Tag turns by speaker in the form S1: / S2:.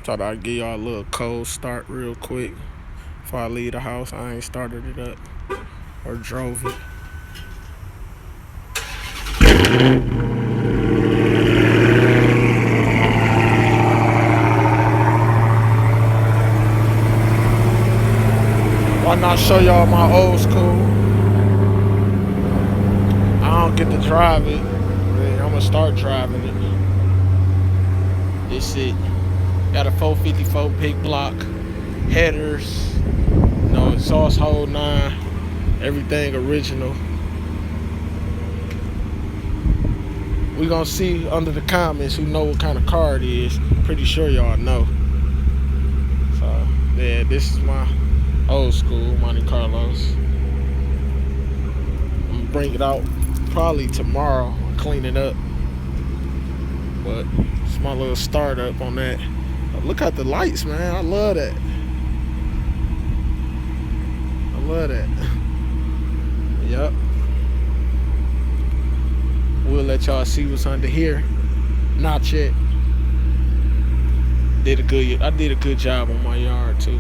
S1: Thought I'd give y'all a little cold start real quick before I leave the house. I ain't started it up or drove it. Why not show y'all my old school? I don't get to drive it. I'm gonna start driving it. This it. Got a 454 pig block, headers, exhaust hole 9, everything original. We gonna see under the comments who know what kind of car it is. Pretty sure y'all know. So yeah, this is my old school Monte Carlos. I'm gonna bring it out probably tomorrow, clean it up. But it's my little startup on that. Look at the lights, man. I love that. I love that. Yup. We'll let y'all see what's under here. Not yet. I did a good job on my yard too.